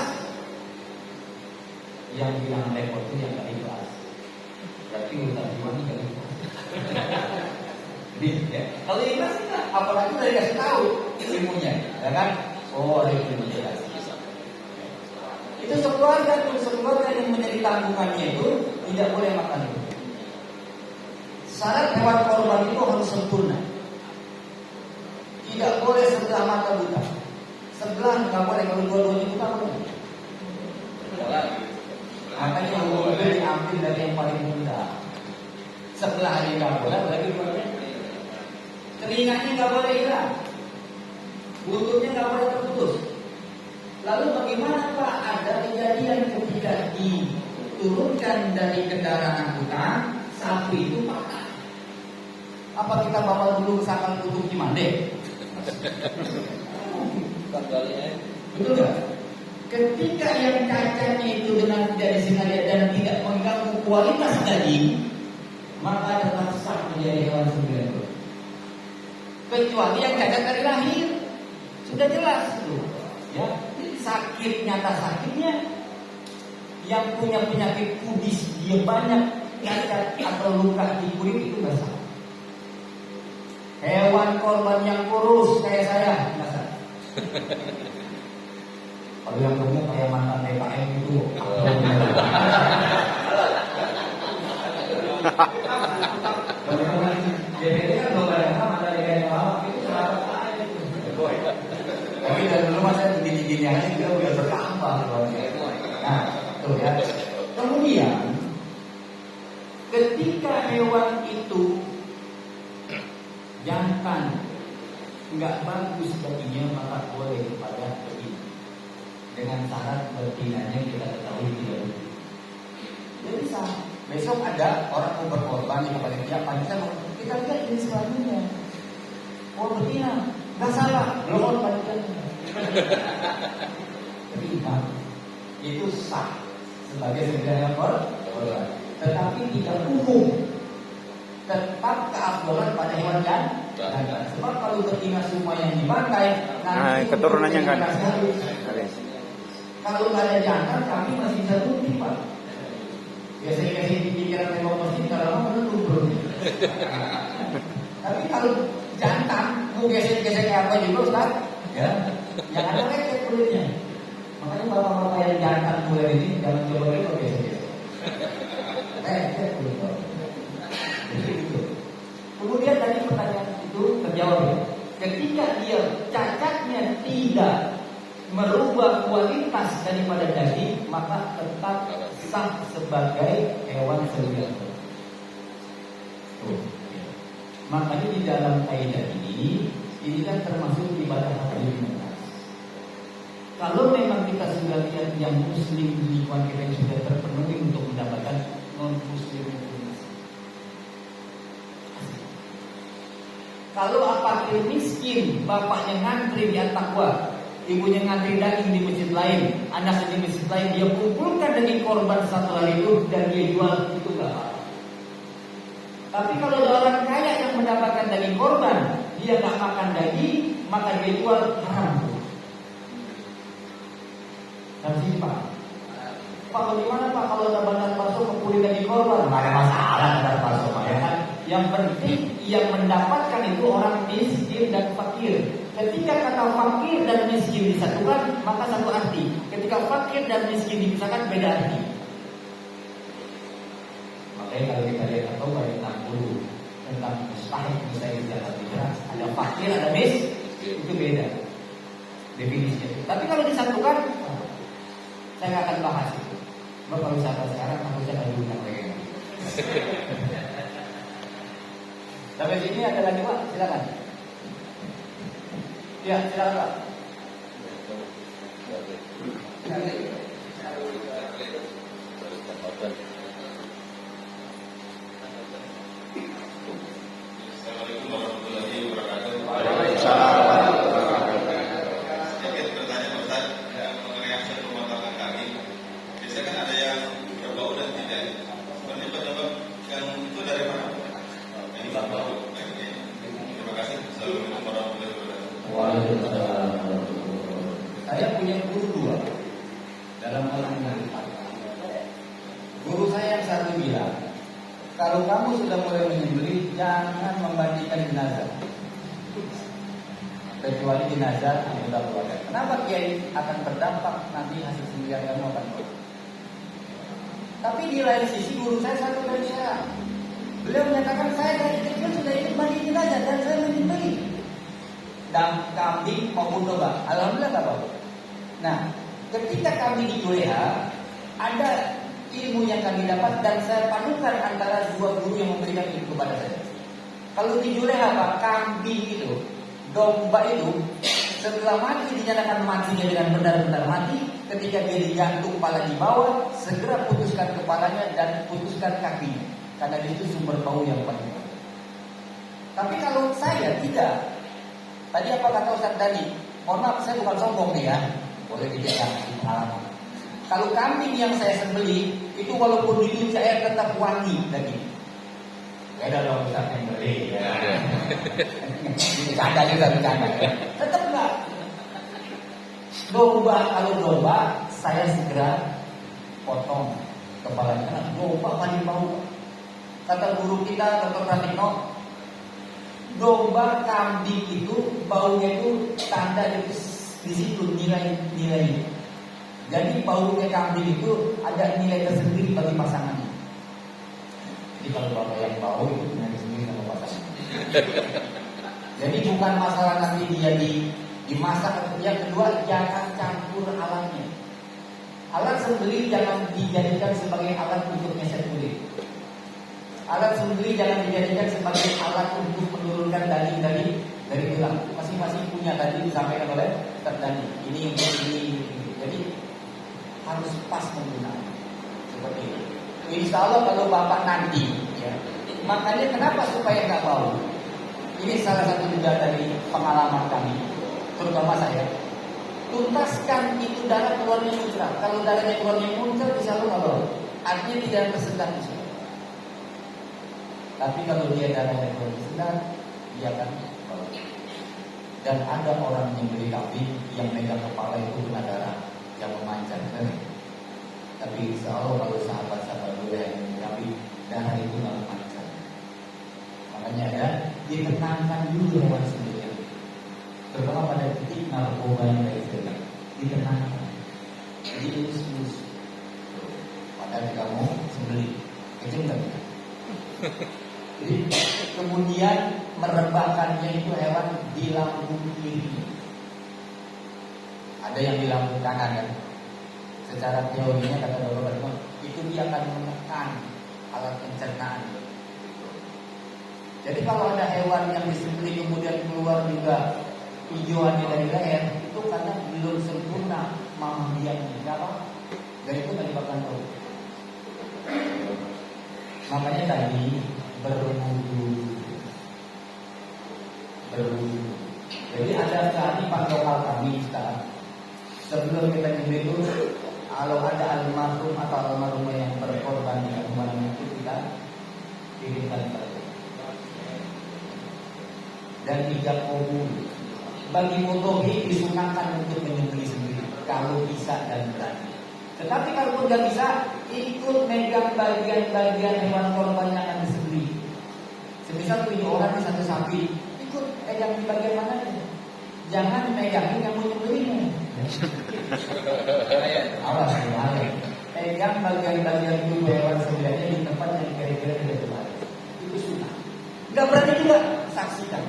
yang bilang repot itu yang nggak ikhlas. Berarti urusan jiwa ini nggak ikhlas. Ya. Kalau ikhlas kita, apalagi udah dikasih tahu ilmunya, ya kan? Oh, ada ilmu jelas. Itu sekeluarga yang menjadi tanggungannya itu tidak boleh makan itu. Syarat hewan korban itu harus sempurna. Tidak boleh sebelah mata buta. Sebelah nggak boleh, kalau dua-duanya buta boleh. Makanya yang diambil dari yang paling muda. Sebelah aja nggak boleh, berarti dua-duanya. Telinganya nggak boleh hilang, buntutnya nggak boleh terputus. Lalu bagaimana Pak ada kejadian ketika diturunkan dari kendaraan angkutan sapi itu patah? Apa kita bawa dulu ke Sakal Tutup Cimande? Betul nggak? Ketika yang cacatnya itu dengan tidak disengaja dan tidak mengganggu kualitas daging, maka tetap sah menjadi hewan sembilan. Kecuali yang cacat dari lahir, sudah jelas itu, ya. Sakit nyata sakitnya, yang punya penyakit kudis dia banyak cacat atau luka di kulit itu nggak sah. Hewan korban yang kurus kayak saya nggak sah. Kalau yang gemuk kayak mantan TKM itu, jadi kan belum ada mantan TKM apa itu sahabat saya itu. Tapi dari dulu masa gini-gini aja kita udah bertambah. Nah, tuh ya. Kemudian ketika hewan itu jantan nggak bagus baginya, maka boleh kepada betina. Dengan syarat betinanya kita ketahui tidak bagus. Jadi besok ada orang mau berkorban di panitia, kita lihat jenis kelaminnya. Oh betina, nggak salah, belum panitia. Betina itu sah sebagai sebuah korban, tetapi tidak umum. Tetap keafdolan pada hewan jantan. Sebab kalau betina semua yang dipakai, nanti keturunannya kan. Kalau nggak ada jantan, kami masih bisa bukti Pak. Biasanya pikiran memang masjid kalau mau menurun. Tapi kalau jantan mau gesek-gesek apa juga Ustaz, ya, jangan ada lecet kulitnya. Makanya bapak-bapak yang jantan mulai ini jangan coba dulu gesek-gesek. Lecet kulit. Kemudian tadi pertanyaan itu terjawab ya. Ketika dia cacatnya tidak merubah kualitas daripada daging, maka tetap sah sebagai hewan sembilan. Makanya di dalam kaidah ini kan termasuk ibadah aktivitas. Kalau memang kita sudah lihat yang muslim di lingkungan kita yang sudah terpenuhi untuk mendapatkan non muslim. Kalau fakir miskin, bapaknya ngantri di At-Taqwa, ibunya ngantri daging di masjid lain, anaknya di masjid lain, dia kumpulkan daging korban satu hari itu dan dia jual, itu gak apa-apa. Tapi kalau ada orang kaya yang mendapatkan daging korban, dia gak makan daging, maka dia jual haram. Dan sini Pak, bagaimana Pak kalau ada bandar palsu kumpulin daging korban? Gak ada masalah bandar palsu Pak, ya kan? Yang penting yang mendapatkan itu orang miskin dan fakir. Ketika kata fakir dan miskin disatukan, maka satu arti. Ketika fakir dan miskin dipisahkan, beda arti. Makanya kalau kita lihat atau banyak dulu tentang mustahil misalnya dalam bicara, ada fakir, ada miskin, itu beda definisinya. Tapi kalau disatukan, saya nggak akan bahas itu. Bapak wisata sekarang harusnya ada diundang lagi. Sampai sini ada lagi Pak, silakan. Ya, silakan Pak. Assalamualaikum warahmatullahi wabarakatuh. Waalaikumsalam. Sedikit bertanya Ustaz mengenai hasil pemotongan kaki. Biasanya kan ada yang berbau dan tidak. Sebenarnya penyebab yang itu dari mana? Yang berbau. Terima kasih. Assalamualaikum warahmatullahi wabarakatuh. Waalaikumsalam. Saya punya guru dua dalam hal ini. Guru saya yang satu bilang, kalau kamu sudah mulai menyembelih, jangan membandingkan jenazah. kecuali jenazah anggota keluarga. Kenapa kiai akan berdampak nanti hasil sendirian kamu akan berubah? Tapi di lain sisi guru saya satu dari saya, beliau menyatakan saya dari kecil sudah ikut mandi jenazah dan saya menyembelih dan kambing maupun domba. Alhamdulillah nggak apa-apa. Nah, ketika kami di Juleha, ada ilmu yang kami dapat dan saya padukan antara dua guru yang memberikan ilmu kepada saya. Kalau di Juleha Pak, kambing itu, domba itu setelah mati dinyatakan matinya dengan benar-benar mati, ketika dia digantung kepala di bawah, segera putuskan kepalanya dan putuskan kakinya, karena itu sumber bau yang paling penting. Tapi kalau saya tidak, tadi apa kata Ustaz Dani? Mohon maaf, saya bukan sombong nih ya, boleh dijaga pengalaman. Kalau kambing yang saya sembelih itu walaupun dicuci air tetap wangi daging. Beda dong Ustaz yang beli ya. Bercanda juga bercanda ya. Tetap enggak. Domba, kalau domba saya segera potong kepalanya karena domba paling bau. Kata guru kita Dr. Pratikno, domba kambing itu baunya itu tanda itu di situ nilai. Jadi baunya kambing itu ada nilai tersendiri bagi pasangannya. Jadi kalau bapak yang bau itu nilai sendiri sama pasangan. Jadi bukan masalah nanti dia dimasak. Yang kedua, jangan campur alatnya. Alat sembelih jangan dijadikan sebagai alat untuk nyeset kulit. Alat sembelih jangan dijadikan sebagai alat untuk menurunkan daging dari tulang. Masing-masing punya tadi disampaikan oleh Ustaz Dani. Ini. Jadi harus pas menggunakan seperti itu. Insya Allah kalau bapak nanti, ya, makanya kenapa supaya nggak bau? Ini salah satu juga dari pengalaman kami, terutama saya. Tuntaskan itu darah keluarnya muncrat. Kalau darahnya keluarnya muncrat, bisa lo nggak bau. Artinya tidak tersendat di situ. Tapi kalau dia darahnya keluar tersendat, dia akan bau. Dan ada orang yang beli kambing yang megang kepala itu kena darah yang memancar. Tapi insya Allah kalau sahabat-sahabat dulu yang kami darah itu nggak memancar. Makanya ya ditenangkan dulu hewan sendiri. Terutama pada titik narkoba yang kayak itu, ditenangkan. Jadi lulus. Padahal kamu sembelih, kecil nggak? Jadi kemudian merebahkannya itu hewan di lambung kiri. Ada yang di lambung kanan kan? Secara teorinya kata dokter itu dia akan menekan alat pencernaan. Jadi kalau ada hewan yang disembelih kemudian keluar juga hijauannya dari leher, itu karena belum sempurna mamah biangnya. Kenapa? Dari itu nggak dimakan tahu. Makanya tadi berwudu. Jadi ada kearifan lokal kami sekarang. Sebelum kita nyembelih itu, kalau ada almarhum atau almarhumah yang berkorban di rumah itu kita kirimkan saja. Dan ijab kabul. Bagi mudhohi disunahkan untuk menyembelih sendiri kalau bisa dan berani. Tetapi kalau tidak bisa, ikut megang bagian-bagian hewan korban yang akan disembelih. Semisal 7 orang di satu sapi, ikut pegang di bagian mana? Jangan megangin yang mau nyembelihnya. Awas bahaya. Pegang bagian-bagian tubuh hewan sembelihannya di tempat yang kira-kira tidak tepat. Itu sunnah. Gak berani juga, saksikan.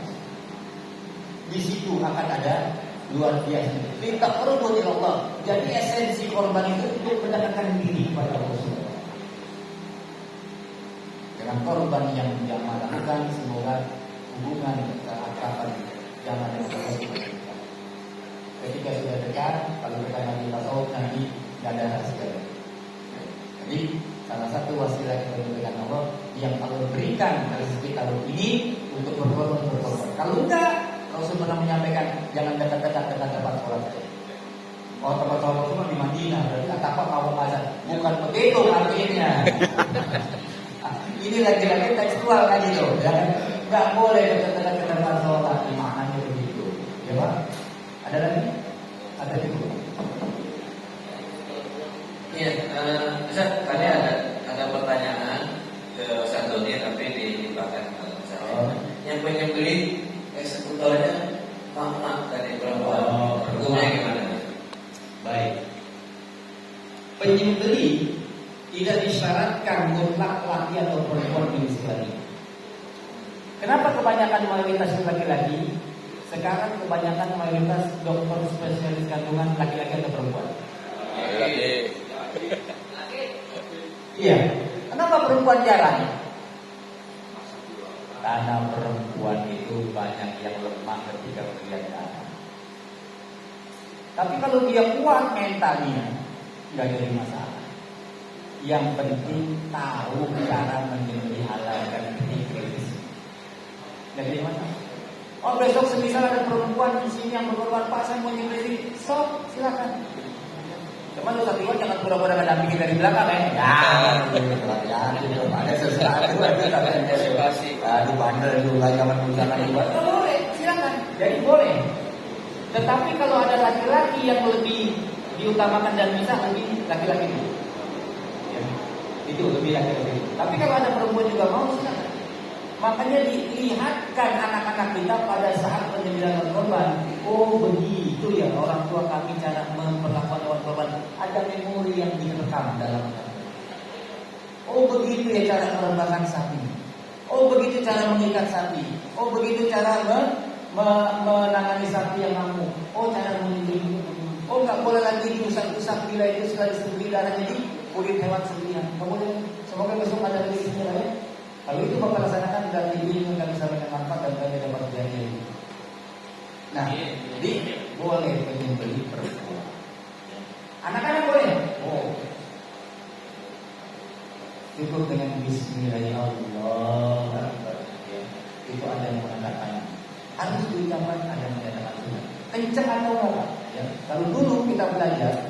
Di situ akan ada luar biasa. Minta perbuat Allah. Jadi esensi korban itu untuk mendekatkan diri kepada Allah SWT. Dengan korban yang jamaah lakukan, semoga hubungan keakraban jamaah yang berlaku. Ketika sudah dekat, kalau kita nanti tasawuf nanti tidak ada hasil. Jadi salah satu wasilah kita dengan Allah yang Allah berikan rezeki tahun ini untuk berkorban. Kalau enggak, Rasul pernah menyampaikan jangan dekat-dekat tempat sholat. Oh, tempat sholat cuma di Madinah, berarti apa mau azan? Bukan begitu artinya. Ini lagi-lagi tekstual kan itu, ya. Nggak boleh dekat-dekat tempat sholat. Di mana begitu, ya Pak? Ada lagi? Ada juga. Iya, Ustaz, tadi ada pertanyaan ke Ustaz Doni tapi dipakai kalau misalnya yang penyembelih eksekutornya tidak disyaratkan mutlak laki atau perempuan di sekali. Kenapa kebanyakan mayoritas laki-laki? Sekarang kebanyakan mayoritas dokter spesialis kandungan laki-laki atau perempuan? Iya. Kenapa perempuan jarang? Karena perempuan itu banyak yang lemah ketika melihat anak. Tapi kalau dia kuat mentalnya, nggak jadi masalah. Yang penting tahu cara menyembelihkan kritis. Nggak jadi masalah. Oh besok semisal ada perempuan di sini yang berkorban, Pak saya mau nyembelih, stop, silakan. Cuman lu satu jangan pura-pura mendampingi dari belakang ya. Ada sesuatu aduh bandel dulu lagi kapan usaha juga. Boleh, silakan. Jadi boleh. Tetapi kalau ada laki-laki yang lebih diutamakan dan bisa lebih laki-laki itu. Ya. Itu lebih laki-laki. Tapi kalau ada perempuan juga mau silakan. Makanya dilihatkan anak-anak kita pada saat penyembelihan korban. Oh begitu ya orang tua kami cara memperlakukan hewan korban. Ada memori yang direkam dalam kami. Oh begitu ya cara merendahkan sapi. Oh begitu cara mengikat sapi. Oh begitu cara menangani sapi yang ngamuk. Oh cara menyembelih. Oh nggak boleh lagi diusap-usap bila itu sekali sembelih darahnya di kulit hewan sembelihan. Nggak boleh. Semoga besok ada lagi sembelih ya. Kalau itu Bapak laksanakan dan ini yang kami sampaikan manfaat dan kami dapat janji. Nah, jadi boleh menyembelih perempuan. Anak-anak boleh? Oh. Cukup dengan Bismillahirrahmanirrahim. Itu ada yang mengatakan harus diucapkan, ada yang mengatakan sunnah. Kencang atau enggak? Ya. Kalau dulu kita belajar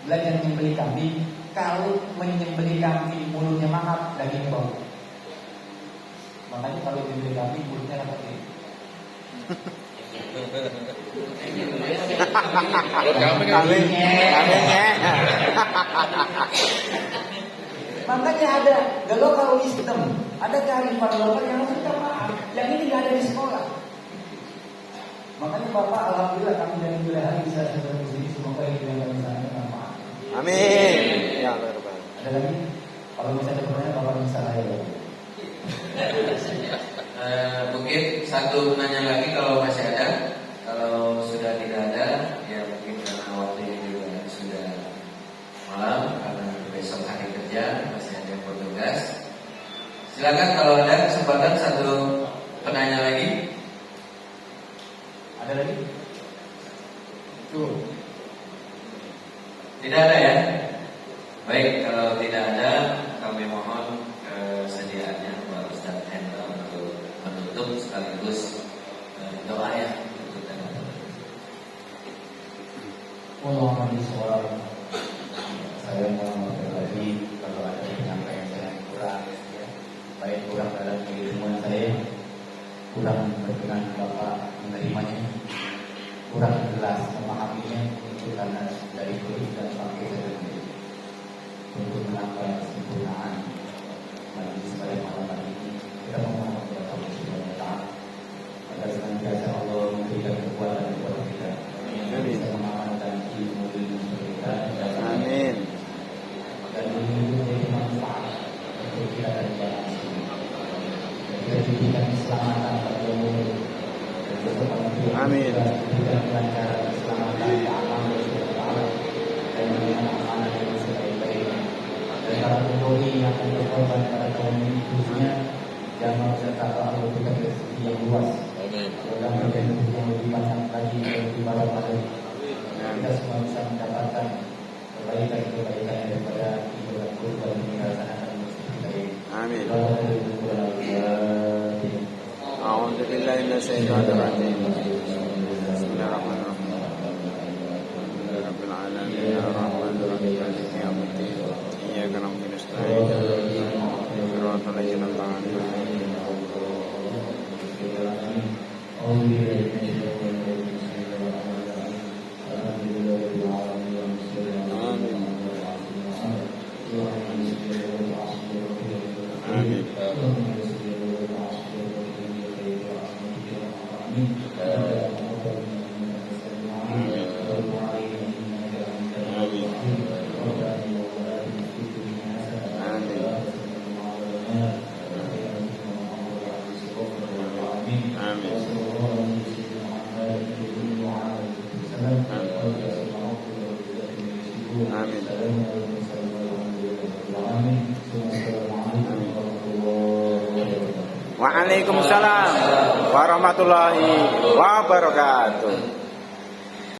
menyembelih kambing, kalau menyembelih kambing mulutnya mangap, dagingnya bau. Makanya kalau dibeli kambing mulutnya rapat ini. Makanya ada global wisdom, ada kearifan lokal yang harus kita paham. Yang ini nggak ada di sekolah. Makanya Bapak alhamdulillah kami dari wilayah bisa seperti ini. Semoga itu yang kami sampaikan bermanfaat. Amin. Ya, ada lagi? Kalau misalnya ada pertanyaan Bapak bisa aja. Mungkin satu nanya lagi kalau masih ada. Kalau sudah tidak ada, ya mungkin karena waktunya juga sudah malam, karena besok hari kerja masih ada yang bertugas. Silakan kalau ada kesempatan satu penanya lagi. Ada lagi? Tuh. Tidak ada ya? Baik, kalau tidak ada, kami mohon kesediaannya Pak Ustadz Hendra untuk menutup sekaligus doa ya untuk teman-teman. Allahumma bismillah. Saya mau berbagi kalau ada penyampaian saya yang kurang, ya. Baik kurang dalam keilmuan saya, kurang berkenan Bapak menerimanya, kurang jelas memahaminya, itu karena dari kulit dan pakai saya untuk menambah kesempurnaan. Majlis pada malam hari ini kita memohon kepada Allah Subhanahu wa taala agar senantiasa Allah memberikan kekuatan kepada kita. Bisa mengamalkan ilmu kita. Amin. Dan ilmu menjadi manfaat untuk kita dan jalan. Kita diberikan keselamatan pada umur dan keselamatan. Amin. Diberikan kelancaran keselamatan keamanan dan memberikan amanah yang sebaik-baiknya. Dan para pemulih yang akan berkorban pada tahun ini khususnya jangan serta Allah berikan rezeki yang luas. Dan berikan rezeki yang lebih banyak lagi dan lebih barat lagi. Kita semua bisa mendapatkan kebaikan-kebaikan daripada ibadah kurban yang dilaksanakan kita ini. Amin. A'udzu billahi minasyaitonir rajim. Bismillahirrahmanirrahim. Rabbil alamin arrahmanir rahim maliki yaumiddin. Iyyaka na'budu wa nasta'in. Shiratal ladzina an'amta 'alaihim. Amin. Waalaikumsalam warahmatullahi wabarakatuh.